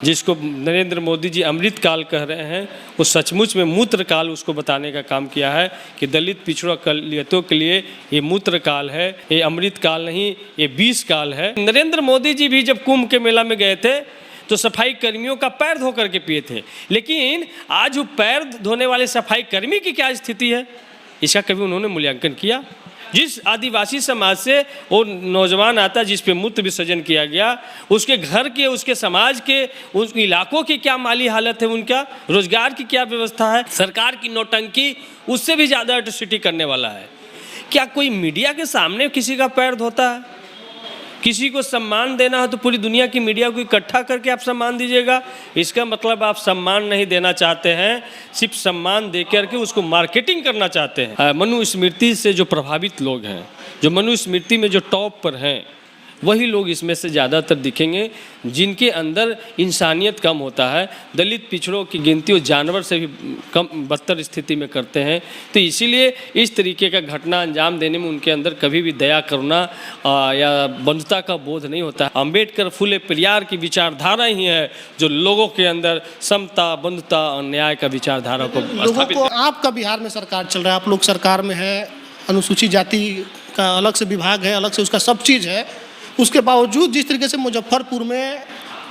जिसको नरेंद्र मोदी जी अमृत काल कह रहे हैं, वो सचमुच में मूत्र काल उसको बताने का काम किया है कि दलित पिछड़ा कलियतों के लिए ये मूत्र काल है, ये अमृत काल नहीं, ये विष काल है। नरेंद्र मोदी जी भी जब कुंभ के मेला में गए थे तो सफाई कर्मियों का पैर धो करके पिए थे, लेकिन आज वो पैर धोने वाले सफाई कर्मी की क्या स्थिति है, इसका कभी उन्होंने मूल्यांकन किया? जिस आदिवासी समाज से वो नौजवान आता जिस पे मूत्र विसर्जन किया गया, उसके घर के, उसके समाज के, उस इलाकों की क्या माली हालत है, उनका रोजगार की क्या व्यवस्था है? सरकार की नौटंकी उससे भी ज़्यादा एट्रोसिटी करने वाला है। क्या कोई मीडिया के सामने किसी का पैर धोता है? किसी को सम्मान देना है तो पूरी दुनिया की मीडिया को इकट्ठा करके आप सम्मान दीजिएगा? इसका मतलब आप सम्मान नहीं देना चाहते हैं, सिर्फ सम्मान दे करके उसको मार्केटिंग करना चाहते हैं। मनुस्मृति से जो प्रभावित लोग हैं, जो मनुस्मृति में जो टॉप पर हैं, वही लोग इसमें से ज़्यादातर दिखेंगे जिनके अंदर इंसानियत कम होता है। दलित पिछड़ों की गिनती वो जानवर से भी कम बदतर स्थिति में करते हैं। तो इसीलिए इस तरीके का घटना अंजाम देने में उनके अंदर कभी भी दया करुणा या बंधुता का बोध नहीं होता है। अम्बेडकर फुले पेरियार की विचारधारा ही है जो लोगों के अंदर समता, बंधुता और न्याय का विचारधारा को स्थापित। आपका बिहार में सरकार चल रहा है, आप लोग सरकार में है, अनुसूचित जाति का अलग से विभाग है, अलग से उसका सब चीज़ है, उसके बावजूद जिस तरीके से मुजफ्फरपुर में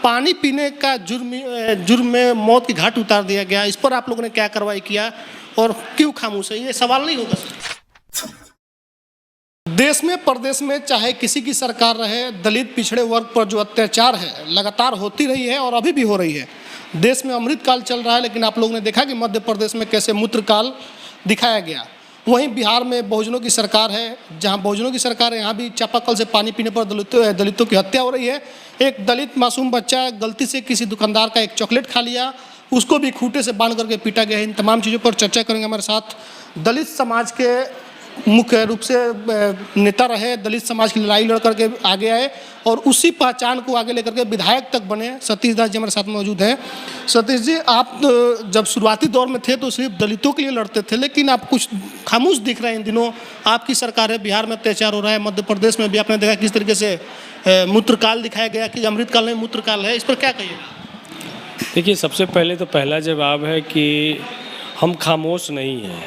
पानी पीने का जुर्म में मौत की घाट उतार दिया गया, इस पर आप लोगों ने क्या कार्रवाई किया और क्यों खामोश है? ये सवाल नहीं होगा। देश में प्रदेश में चाहे किसी की सरकार रहे, दलित पिछड़े वर्ग पर जो अत्याचार है लगातार होती रही है और अभी भी हो रही है। देश में अमृत काल चल रहा है, लेकिन आप लोगों ने देखा कि मध्य प्रदेश में कैसे मूत्र काल दिखाया गया। वहीं बिहार में बहुजनों की सरकार है, जहां बहुजनों की सरकार है, यहाँ भी चापाकल से पानी पीने पर दलितों की हत्या हो रही है। एक दलित मासूम बच्चा गलती से किसी दुकानदार का एक चॉकलेट खा लिया, उसको भी खूंटे से बांध करके पीटा गया है। इन तमाम चीज़ों पर चर्चा करेंगे। हमारे साथ दलित समाज के मुख्य रूप से नेता रहे, दलित समाज की लड़ाई लड़ करके आगे आए और उसी पहचान को आगे लेकर के विधायक तक बने सतीश दास जी हमारे साथ मौजूद हैं। सतीश जी, आप जब शुरुआती दौर में थे तो सिर्फ दलितों के लिए लड़ते थे, लेकिन आप कुछ खामोश दिख रहे हैं इन दिनों। आपकी सरकार है, बिहार में अत्याचार हो रहा है, मध्य प्रदेश में भी आपने देखा किस तरीके से मूत्रकाल दिखाया गया कि अमृत काल नहीं मूत्रकाल है, इस पर क्या कहिएगा? देखिए, सबसे पहले तो पहला जवाब है कि हम खामोश नहीं हैं।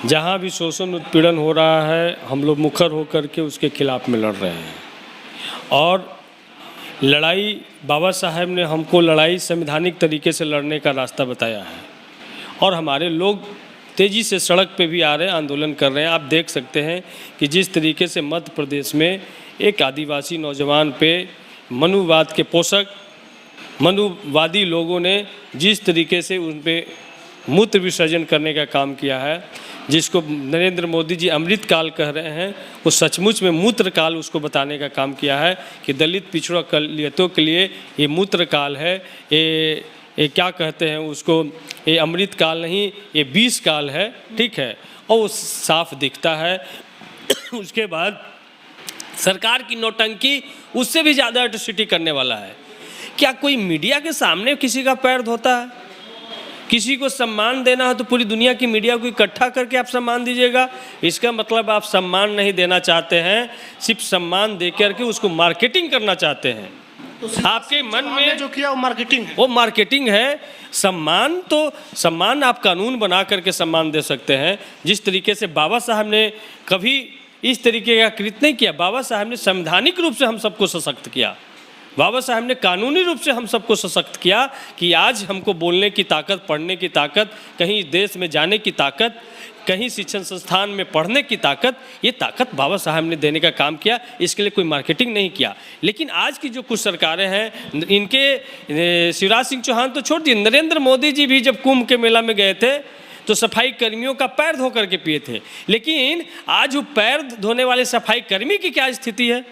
जहाँ भी शोषण उत्पीड़न हो रहा है, हम लोग मुखर होकर के उसके खिलाफ में लड़ रहे हैं। और लड़ाई, बाबा साहब ने हमको लड़ाई संवैधानिक तरीके से लड़ने का रास्ता बताया है और हमारे लोग तेज़ी से सड़क पे भी आ रहे हैं, आंदोलन कर रहे हैं। आप देख सकते हैं कि जिस तरीके से मध्य प्रदेश में एक आदिवासी नौजवान पे मनुवाद के पोषक मनुवादी लोगों ने जिस तरीके से उन पे मूत्र विसर्जन करने का काम किया है, जिसको नरेंद्र मोदी जी अमृत काल कह रहे हैं, वो सचमुच में मूत्र काल उसको बताने का काम किया है कि दलित पिछड़ा कलियतों के लिए ये मूत्र काल है, ये क्या कहते हैं उसको, ये अमृत काल नहीं, ये विष काल है। ठीक है, और वो साफ दिखता है। उसके बाद सरकार की नौटंकी उससे भी ज़्यादा एट्रोसिटी करने वाला है। क्या कोई मीडिया के सामने किसी का पैर धोता है? किसी को सम्मान देना है तो पूरी दुनिया की मीडिया को इकट्ठा करके आप सम्मान दीजिएगा? इसका मतलब आप सम्मान नहीं देना चाहते हैं, सिर्फ सम्मान दे करके उसको मार्केटिंग करना चाहते हैं। तो आपके मन में जो किया वो मार्केटिंग है। वो मार्केटिंग है। सम्मान तो सम्मान आप कानून बना करके सम्मान दे सकते हैं। जिस तरीके से बाबा साहब ने कभी इस तरीके का कृत्य नहीं किया। बाबा साहब ने संवैधानिक रूप से हम सबको सशक्त किया। बाबा साहब ने कानूनी रूप से हम सबको सशक्त किया कि आज हमको बोलने की ताकत, पढ़ने की ताकत, कहीं देश में जाने की ताकत, कहीं शिक्षण संस्थान में पढ़ने की ताकत, ये ताकत बाबा साहब ने देने का काम किया। इसके लिए कोई मार्केटिंग नहीं किया। लेकिन आज की जो कुछ सरकारें हैं, इनके शिवराज सिंह चौहान तो छोड़ दिए, नरेंद्र मोदी जी भी जब कुंभ के मेला में गए थे तो सफाई कर्मियों का पैर धो करके पिए थे, लेकिन आज वो पैर धोने वाले सफाई कर्मी की क्या स्थिति है,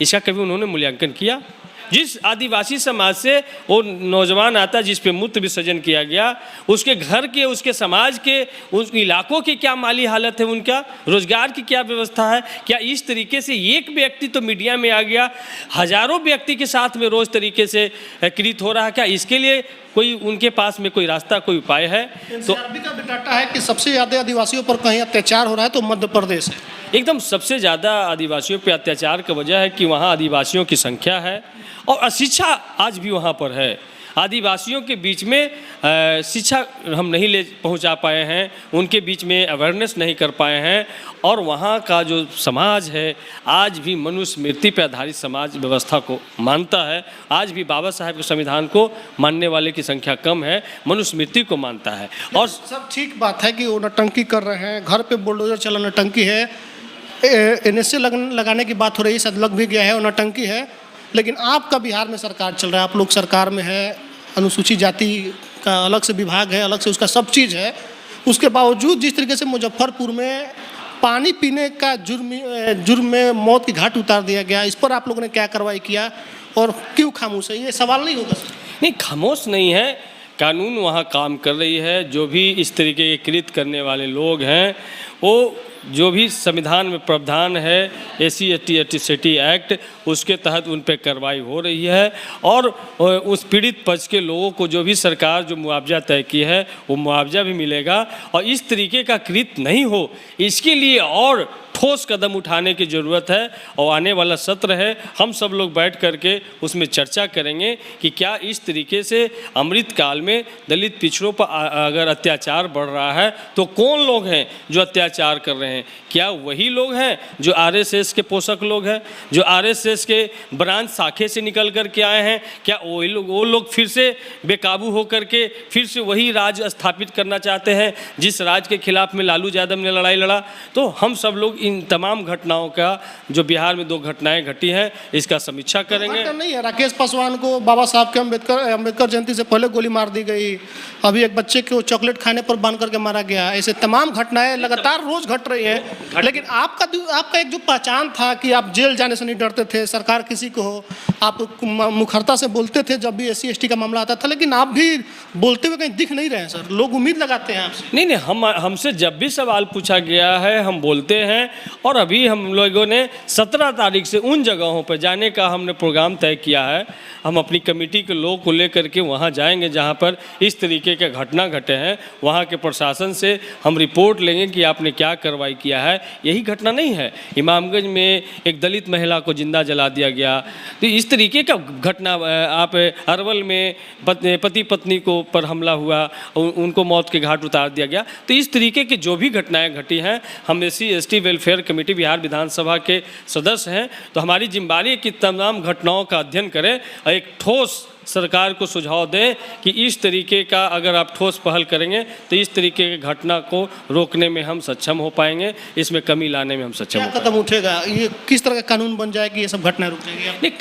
इसका कभी उन्होंने मूल्यांकन किया? जिस आदिवासी समाज से वो नौजवान आता जिस पे मूत्र विसर्जन किया गया, उसके घर के, उसके समाज के, उस इलाकों की क्या माली हालत है, उनका रोजगार की क्या व्यवस्था है? क्या इस तरीके से एक व्यक्ति तो मीडिया में आ गया, हजारों व्यक्ति के साथ में रोज तरीके से कृत हो रहा है? क्या इसके लिए कोई उनके पास में कोई रास्ता, कोई उपाय है? तो का डाटा है कि सबसे ज़्यादा आदिवासियों पर कहीं अत्याचार हो रहा है तो मध्य प्रदेश है। एकदम सबसे ज़्यादा आदिवासियों पे अत्याचार की वजह है कि वहाँ आदिवासियों की संख्या है और अशिक्षा आज भी वहाँ पर है। आदिवासियों के बीच में शिक्षा हम नहीं ले पहुंचा पाए हैं, उनके बीच में अवेयरनेस नहीं कर पाए हैं। और वहाँ का जो समाज है आज भी मनुस्मृति पर आधारित समाज व्यवस्था को मानता है। आज भी बाबा साहेब के संविधान को मानने वाले की संख्या कम है, मनुस्मृति को मानता है। और सब ठीक बात है कि वो नौटंकी कर रहे हैं, घर पे बुलडोजर चला नौटंकी है, NSA लगाने की बात हो रही है, शायद लग भी गया है और नौटंकी है। लेकिन आपका बिहार में सरकार चल रहा है, आप लोग सरकार में है, अनुसूचित जाति का अलग से विभाग है, अलग से उसका सब चीज़ है। उसके बावजूद जिस तरीके से मुजफ्फरपुर में पानी पीने का जुर्म में मौत की घाट उतार दिया गया, इस पर आप लोगों ने क्या कार्रवाई किया और क्यों खामोश है? ये सवाल नहीं होगा सर? नहीं, खामोश नहीं है, कानून वहाँ काम कर रही है। जो भी इस तरीके के कृत्य करने वाले लोग हैं, वो जो भी संविधान में प्रावधान है SC ST एट्रोसिटी एक्ट, उसके तहत उन पर कार्रवाई हो रही है। और उस पीड़ित पक्ष के लोगों को जो भी सरकार जो मुआवजा तय की है वो मुआवजा भी मिलेगा। और इस तरीके का कृत्य नहीं हो, इसके लिए और ठोस कदम उठाने की ज़रूरत है। और आने वाला सत्र है, हम सब लोग बैठ करके उसमें चर्चा करेंगे कि क्या इस तरीके से अमृत काल में दलित पिछड़ों पर अगर अत्याचार बढ़ रहा है तो कौन लोग हैं जो अत्याचार कर रहे हैं? क्या वही लोग हैं जो RSS के पोषक लोग हैं, जो RSS के ब्रांच शाखे से निकल कर के आए हैं? क्या वो लोग फिर से बेकाबू होकर के फिर से वही राज स्थापित करना चाहते हैं जिस राज के खिलाफ में लालू यादव ने लड़ाई लड़ा? तो हम सब लोग इन तमाम घटनाओं का, जो बिहार में 2 घटनाएं घटी हैं, इसका समीक्षा करेंगे। नहीं है, राकेश पासवान को बाबा साहब के अम्बेडकर जयंती से पहले गोली मार दी गई, अभी एक बच्चे को चॉकलेट खाने पर बांध करके मारा गया। ऐसे तमाम घटनाएं लगातार रोज घट रही है। लेकिन आपका एक जो पहचान था कि आप जेल जाने से नहीं डरते थे, सरकार किसी को हो, आप मुखरता से बोलते थे जब भी SC ST का मामला आता था, लेकिन आप भी बोलते हुए कहीं दिख नहीं रहे हैं सर। लोग उम्मीद लगाते हैं आपसे। नहीं, हमसे जब भी सवाल पूछा गया है हम बोलते हैं। और अभी हम लोगों ने 17 तारीख से उन जगहों पर जाने का हमने प्रोग्राम तय किया है। हम अपनी कमेटी के लोग को लेकर के वहाँ जाएंगे जहाँ पर इस तरीके के घटना घटे हैं। वहाँ के प्रशासन से हम रिपोर्ट लेंगे कि आपने क्या कार्रवाई किया है। यही घटना नहीं है, इमामगंज में एक दलित महिला को जिंदा जला दिया गया। तो इस तरीके का घटना, आप अरवल में पति पत्नी को पर हमला हुआ, उनको मौत के घाट उतार दिया गया। तो इस तरीके की जो भी घटनाएं घटी हैं, हम SC ST welfare committee Bihar विधानसभा के सदस्य हैं, तो हमारी जिम्मेदारी है कि तमाम घटनाओं का अध्ययन करें और एक ठोस सरकार को सुझाव दें कि इस तरीके का अगर आप ठोस पहल करेंगे तो इस तरीके की घटना को रोकने में हम सक्षम हो पाएंगे, इसमें कमी लाने में हम सक्षम हो पाएंगे। क्या कदम उठेगा? ये किस तरह का कानून बन जाए कि ये सब घटनाएं रुक जाएगी? नहीं,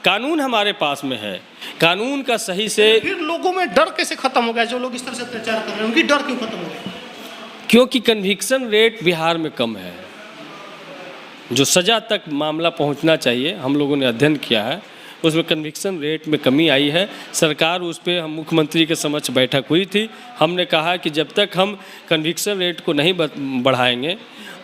कानून हमारे पास में है। कानून का सही से, फिर लोगों में डर कैसे खत्म हो गया? जो लोग इस तरह से अत्याचार कर रहे हैं, उनकी डर क्यों खत्म हो गया? क्योंकि कन्विक्शन रेट बिहार में कम है। जो सज़ा तक मामला पहुंचना चाहिए, हम लोगों ने अध्ययन किया है, उसमें कन्विक्शन रेट में कमी आई है। सरकार उस पर, हम मुख्यमंत्री के समक्ष बैठक हुई थी, हमने कहा कि जब तक हम कन्विक्शन रेट को नहीं बढ़ाएंगे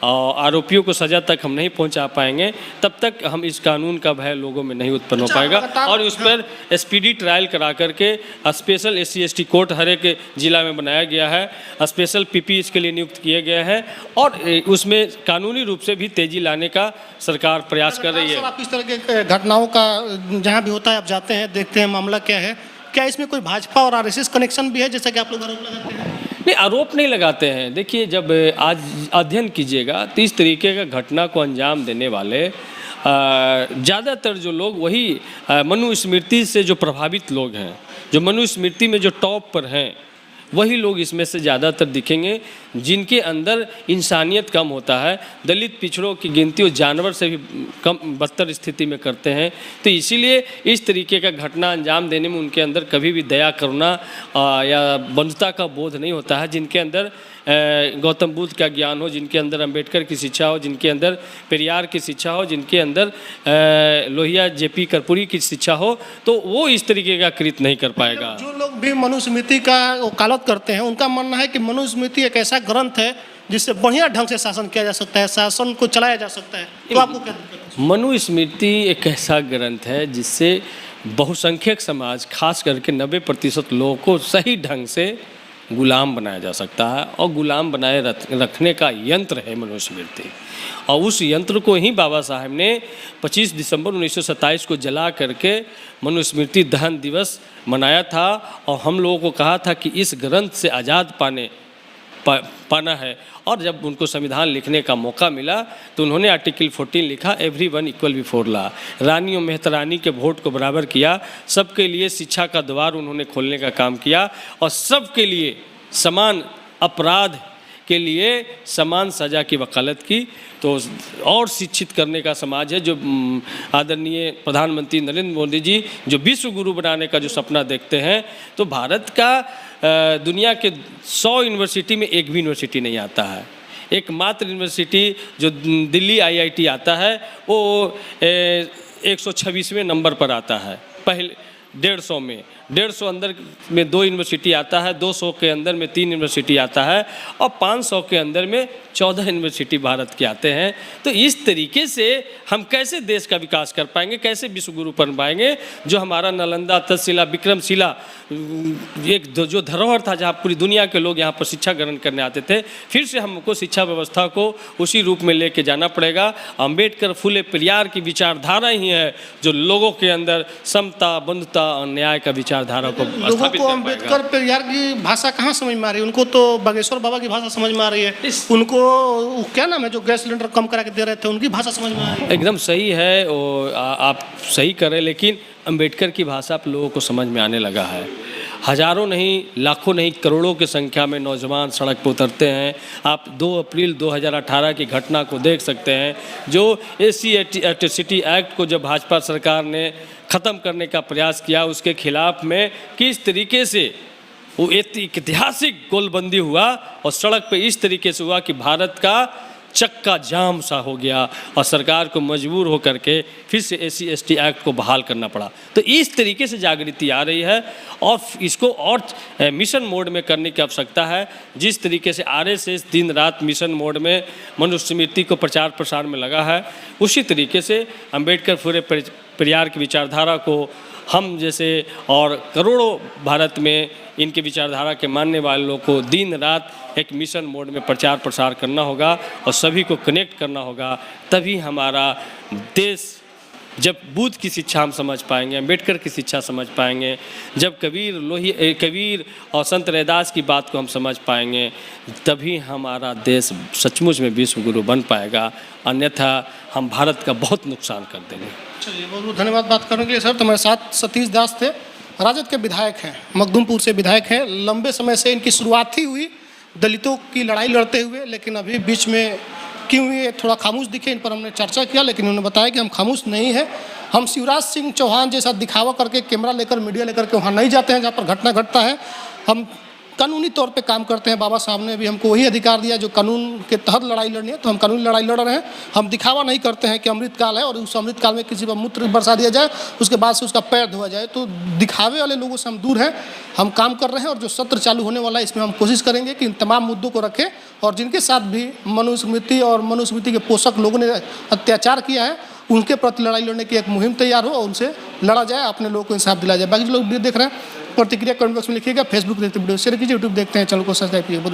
और आरोपियों को सज़ा तक हम नहीं पहुंचा पाएंगे, तब तक हम इस कानून का भय लोगों में नहीं उत्पन्न हो पाएगा। और उस पर SPD ट्रायल करा करके स्पेशल SC ST कोर्ट हर एक जिला में बनाया गया है, स्पेशल PP इसके लिए नियुक्त किए गए हैं और उसमें कानूनी रूप से भी तेज़ी लाने का सरकार प्रयास कर रही है। आप इस तरह के घटनाओं का जहाँ भी होता है आप जाते हैं, देखते हैं मामला क्या है, क्या इसमें कोई भाजपा और RSS कनेक्शन भी है, जैसा कि आप लोग आरोप लगाते हैं? नहीं, आरोप नहीं लगाते हैं। देखिए, जब आज अध्ययन कीजिएगा तो इस तरीके का घटना को अंजाम देने वाले ज़्यादातर जो लोग वही मनुस्मृति से जो प्रभावित लोग हैं, जो मनुस्मृति में जो टॉप पर हैं, वही लोग इसमें से ज़्यादातर दिखेंगे जिनके अंदर इंसानियत कम होता है। दलित पिछड़ों की गिनती वो जानवर से भी कम बदतर स्थिति में करते हैं। तो इसीलिए इस तरीके का घटना अंजाम देने में उनके अंदर कभी भी दया, करुणा या बंधुता का बोध नहीं होता है। जिनके अंदर गौतम बुद्ध का ज्ञान हो, जिनके अंदर अंबेडकर की शिक्षा हो, जिनके अंदर पेरियार की शिक्षा हो, जिनके अंदर लोहिया JP कर्पूरी की शिक्षा हो, तो वो इस तरीके का कृत्य नहीं कर पाएगा। जो लोग भी मनुस्मृति का वकालत करते हैं, उनका मानना है कि मनुस्मृति एक ऐसा ग्रंथ है जिससे बढ़िया ढंग से शासन किया जा सकता है, शासन को चलाया जा सकता है। तो आपको क्या दिक्कत है? मनुस्मृति एक ऐसा ग्रंथ है जिससे बहुसंख्यक समाज, खास करके 90% लोगों को सही ढंग से गुलाम बनाया जा सकता है, और गुलाम बनाए रखने का यंत्र है मनुस्मृति। और उस यंत्र को ही बाबा साहब ने 25 दिसंबर 1927 को जला करके मनुस्मृति दहन दिवस मनाया था, और हम लोगों को कहा था कि इस ग्रंथ से आज़ाद पाना है। और जब उनको संविधान लिखने का मौका मिला तो उन्होंने आर्टिकल 14 लिखा, एवरीवन इक्वल बिफोर लॉ। रानी और मेहतरानी के वोट को बराबर किया, सबके लिए शिक्षा का द्वार उन्होंने खोलने का काम किया, और सबके लिए समान अपराध के लिए समान सज़ा की वकालत की। तो और शिक्षित करने का समाज है जो आदरणीय प्रधानमंत्री नरेंद्र मोदी जी जो विश्व गुरु बनाने का जो सपना देखते हैं, तो भारत का दुनिया के 100 यूनिवर्सिटी में एक भी यूनिवर्सिटी नहीं आता है। एकमात्र यूनिवर्सिटी जो दिल्ली IIT आता है वो 126वें नंबर पर आता है, पहले 150 में, 150 अंदर में 2 यूनिवर्सिटी आता है, 200 के अंदर में 3 यूनिवर्सिटी आता है, और 500 के अंदर में 14 यूनिवर्सिटी भारत के आते हैं। तो इस तरीके से हम कैसे देश का विकास कर पाएंगे, कैसे विश्व गुरु बन पाएंगे? जो हमारा नालंदा, तक्षशिला, विक्रमशिला एक जो धरोहर था जहाँ पूरी दुनिया के लोग यहाँ पर शिक्षा ग्रहण करने आते थे, फिर से हमको शिक्षा व्यवस्था को उसी रूप में लेके जाना पड़ेगा। अम्बेडकर, फुले, पेरियार की विचारधारा ही है जो लोगों के अंदर समता, बंधुता और न्याय का विचारधारा को लोगों को अम्बेडकर, पेरियार की भाषा कहाँ समझ में आ रही है? उनको तो बागेश्वर बाबा की भाषा समझ में आ रही है। उनको क्या नाम है जो गैस सिलेंडर कम करा के दे रहे थे, उनकी भाषा समझ में आ रही है। एकदम सही है, और आप सही करें, लेकिन अम्बेडकर की भाषा आप लोगों को समझ में आने लगा है। हजारों नहीं, लाखों नहीं, करोड़ों की संख्या में नौजवान सड़क पर उतरते हैं। आप 2 अप्रैल 2018 की घटना को देख सकते हैं, जो SC एट्रोसिटी एक्ट को जब भाजपा सरकार ने ख़त्म करने का प्रयास किया, उसके खिलाफ में किस तरीके से वो एक ऐतिहासिक गोलबंदी हुआ, और सड़क पे इस तरीके से हुआ कि भारत का चक्का जाम सा हो गया, और सरकार को मजबूर हो करके फिर से SC ST एक्ट को बहाल करना पड़ा। तो इस तरीके से जागृति आ रही है, और इसको और मिशन मोड में करने की आवश्यकता है। जिस तरीके से RSS दिन रात मिशन मोड में मनुस्मृति को प्रचार प्रसार में लगा है, उसी तरीके से अम्बेडकर, फुले, पेरियार की विचारधारा को हम जैसे और करोड़ों भारत में इनके विचारधारा के मानने वाले लोगों को दिन रात एक मिशन मोड में प्रचार प्रसार करना होगा, और सभी को कनेक्ट करना होगा। तभी हमारा देश, जब बुद्ध की शिक्षा हम समझ पाएंगे, अम्बेडकर की शिक्षा समझ पाएंगे, जब कबीर और संत रैदास की बात को हम समझ पाएंगे, तभी हमारा देश सचमुच में विश्व गुरु बन पाएगा। अन्यथा हम भारत का बहुत नुकसान कर देंगे। चलिए, बहुत बहुत धन्यवाद बात करने के लिए सर। तो हमारे साथ सतीश दास थे, राजद के विधायक हैं, मखदूमपुर से विधायक हैं। लंबे समय से इनकी शुरुआत ही हुई दलितों की लड़ाई लड़ते हुए, लेकिन अभी बीच में क्यों ये थोड़ा खामोश दिखे, इन पर हमने चर्चा किया, लेकिन उन्होंने बताया कि हम खामोश नहीं हैं। हम शिवराज सिंह चौहान जैसा दिखावा करके, कैमरा लेकर, मीडिया लेकर के वहाँ नहीं जाते हैं जहाँ पर घटना घटता है। हम कानूनी तौर पे काम करते हैं। बाबा साहब ने भी हमको वही अधिकार दिया जो कानून के तहत लड़ाई लड़नी है, तो हम कानूनी लड़ाई लड़ रहे हैं। हम दिखावा नहीं करते हैं कि अमृतकाल है और उस अमृतकाल में किसी पर मूत्र बरसा दिया जाए, उसके बाद से उसका पैर धोया जाए। तो दिखावे वाले लोगों से हम दूर हैं, हम काम कर रहे हैं। और जो सत्र चालू होने वाला है, इसमें हम कोशिश करेंगे कि इन तमाम मुद्दों को रखें, और जिनके साथ भी मनुस्मृति और मनुस्मृति के पोषक लोगों ने अत्याचार किया है, उनके प्रति लड़ाई लड़ने की एक मुहिम तैयार हो और उनसे लड़ा जाए, अपने लोगों को इंसाफ दिलाया जाए। बाकी जो लोग वीडियो देख रहे हैं, प्रतिक्रिया कमेंट बॉक्स में लिखिएगा। फेसबुक देखते वीडियो शेयर कीजिए, यूट्यूब देखते हैं चैनल को सब्सक्राइब कीजिए। बहुत